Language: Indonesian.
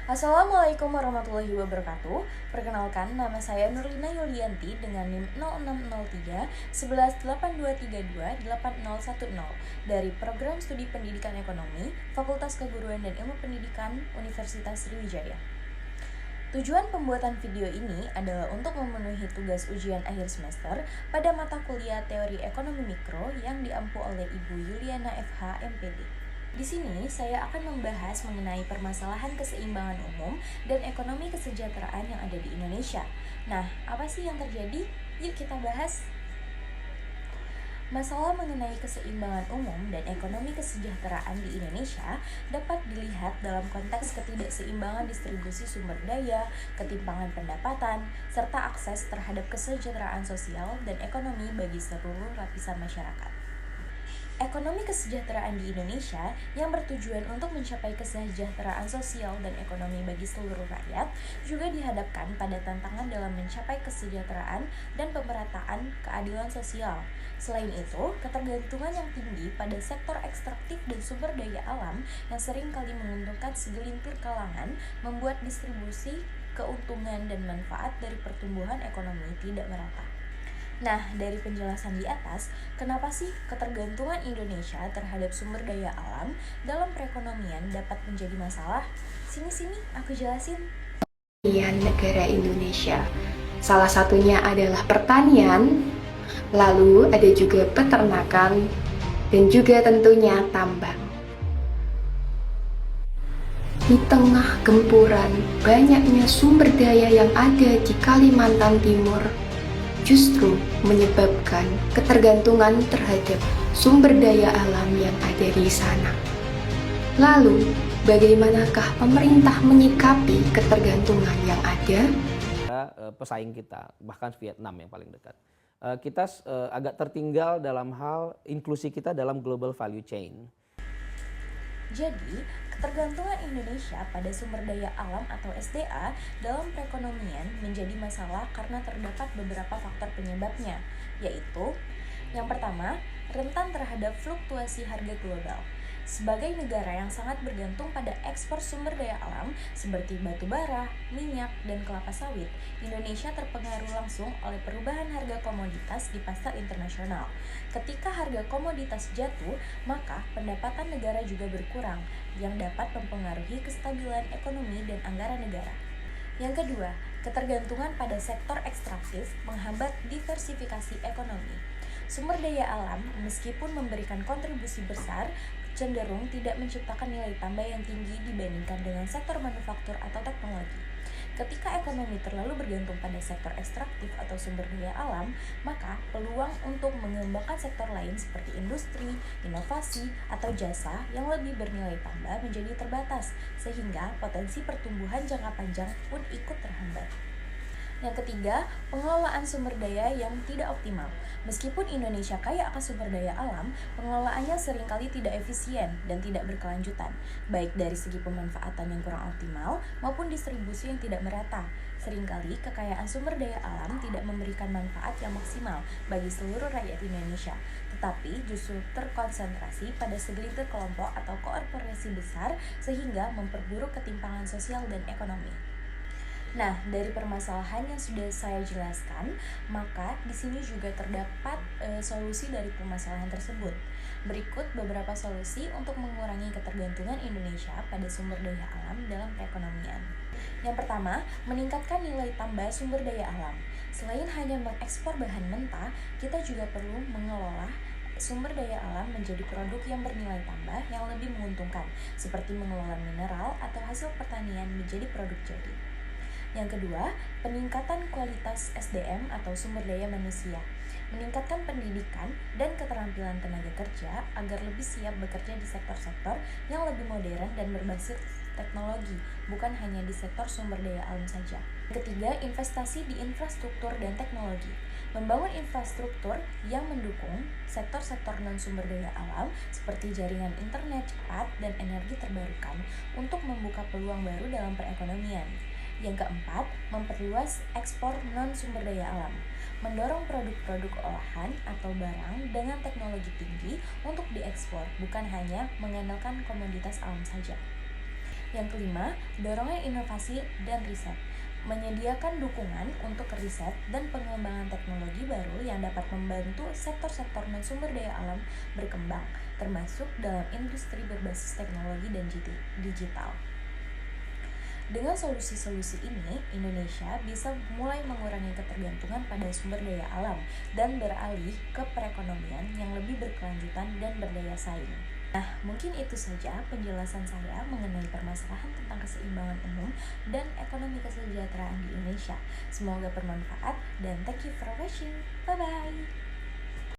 Assalamualaikum warahmatullahi wabarakatuh. Perkenalkan, nama saya Nurlina Yulianti dengan NIM 0603 118232 8010 dari Program Studi Pendidikan Ekonomi, Fakultas Keguruan dan Ilmu Pendidikan, Universitas Sriwijaya. Tujuan pembuatan video ini adalah untuk memenuhi tugas ujian akhir semester pada mata kuliah Teori Ekonomi Mikro yang diampu oleh Ibu Yuliana FH MPD. Di sini saya akan membahas mengenai permasalahan keseimbangan umum dan ekonomi kesejahteraan yang ada di Indonesia. Nah, apa sih yang terjadi? Yuk kita bahas. Masalah mengenai keseimbangan umum dan ekonomi kesejahteraan di Indonesia dapat dilihat dalam konteks ketidakseimbangan distribusi sumber daya, ketimpangan pendapatan, serta akses terhadap kesejahteraan sosial dan ekonomi bagi seluruh lapisan masyarakat. Ekonomi kesejahteraan di Indonesia yang bertujuan untuk mencapai kesejahteraan sosial dan ekonomi bagi seluruh rakyat juga dihadapkan pada tantangan dalam mencapai kesejahteraan dan pemerataan keadilan sosial. Selain itu, ketergantungan yang tinggi pada sektor ekstraktif dan sumber daya alam yang sering kali menguntungkan segelintir kalangan membuat distribusi keuntungan dan manfaat dari pertumbuhan ekonomi tidak merata. Nah, dari penjelasan di atas, kenapa sih ketergantungan Indonesia terhadap sumber daya alam dalam perekonomian dapat menjadi masalah? Sini-sini aku jelasin. Negara Indonesia, salah satunya adalah pertanian, lalu ada juga peternakan, dan juga tentunya tambang. Di tengah gempuran banyaknya sumber daya yang ada di Kalimantan Timur, justru menyebabkan ketergantungan terhadap sumber daya alam yang ada di sana. Lalu, bagaimanakah pemerintah menyikapi ketergantungan yang ada? Pesaing kita, bahkan Vietnam yang paling dekat. Kita agak tertinggal dalam hal inklusi kita dalam global value chain. Jadi, ketergantungan Indonesia pada sumber daya alam atau SDA dalam perekonomian menjadi masalah karena terdapat beberapa faktor penyebabnya, yaitu yang pertama, rentan terhadap fluktuasi harga global. Sebagai negara yang sangat bergantung pada ekspor sumber daya alam seperti batu bara, minyak, dan kelapa sawit, Indonesia terpengaruh langsung oleh perubahan harga komoditas di pasar internasional. Ketika harga komoditas jatuh, maka pendapatan negara juga berkurang, yang dapat mempengaruhi kestabilan ekonomi dan anggaran negara. Yang kedua, ketergantungan pada sektor ekstraktif menghambat diversifikasi ekonomi. Sumber daya alam, meskipun memberikan kontribusi besar, cenderung tidak menciptakan nilai tambah yang tinggi dibandingkan dengan sektor manufaktur atau teknologi. Ketika ekonomi terlalu bergantung pada sektor ekstraktif atau sumber daya alam, maka peluang untuk mengembangkan sektor lain seperti industri, inovasi, atau jasa yang lebih bernilai tambah menjadi terbatas, sehingga potensi pertumbuhan jangka panjang pun ikut terhambat. Yang ketiga, pengelolaan sumber daya yang tidak optimal. Meskipun Indonesia kaya akan sumber daya alam, pengelolaannya seringkali tidak efisien dan tidak berkelanjutan, baik dari segi pemanfaatan yang kurang optimal maupun distribusi yang tidak merata. Seringkali kekayaan sumber daya alam tidak memberikan manfaat yang maksimal bagi seluruh rakyat Indonesia, tetapi justru terkonsentrasi pada segelintir kelompok atau korporasi besar sehingga memperburuk ketimpangan sosial dan ekonomi. Nah, dari permasalahan yang sudah saya jelaskan, maka di sini juga terdapat solusi dari permasalahan tersebut. Berikut beberapa solusi untuk mengurangi ketergantungan Indonesia pada sumber daya alam dalam perekonomian. Yang pertama, meningkatkan nilai tambah sumber daya alam. Selain hanya mengekspor bahan mentah, kita juga perlu mengelola sumber daya alam menjadi produk yang bernilai tambah yang lebih menguntungkan, seperti mengelola mineral atau hasil pertanian menjadi produk jadi. Yang kedua, peningkatan kualitas SDM atau sumber daya manusia. Meningkatkan pendidikan dan keterampilan tenaga kerja agar lebih siap bekerja di sektor-sektor yang lebih modern dan berbasis teknologi, bukan hanya di sektor sumber daya alam saja. Ketiga, investasi di infrastruktur dan teknologi. Membangun infrastruktur yang mendukung sektor-sektor non-sumber daya alam seperti jaringan internet cepat dan energi terbarukan untuk membuka peluang baru dalam perekonomian. Yang keempat, memperluas ekspor non-sumber daya alam. Mendorong produk-produk olahan atau barang dengan teknologi tinggi untuk diekspor, bukan hanya mengandalkan komoditas alam saja. Yang kelima, dorongan inovasi dan riset. Menyediakan dukungan untuk riset dan pengembangan teknologi baru yang dapat membantu sektor-sektor non-sumber daya alam berkembang, termasuk dalam industri berbasis teknologi dan digital. Dengan solusi-solusi ini, Indonesia bisa mulai mengurangi ketergantungan pada sumber daya alam dan beralih ke perekonomian yang lebih berkelanjutan dan berdaya saing. Nah, mungkin itu saja penjelasan saya mengenai permasalahan tentang keseimbangan umum dan ekonomi kesejahteraan di Indonesia. Semoga bermanfaat dan thank you for watching. Bye-bye!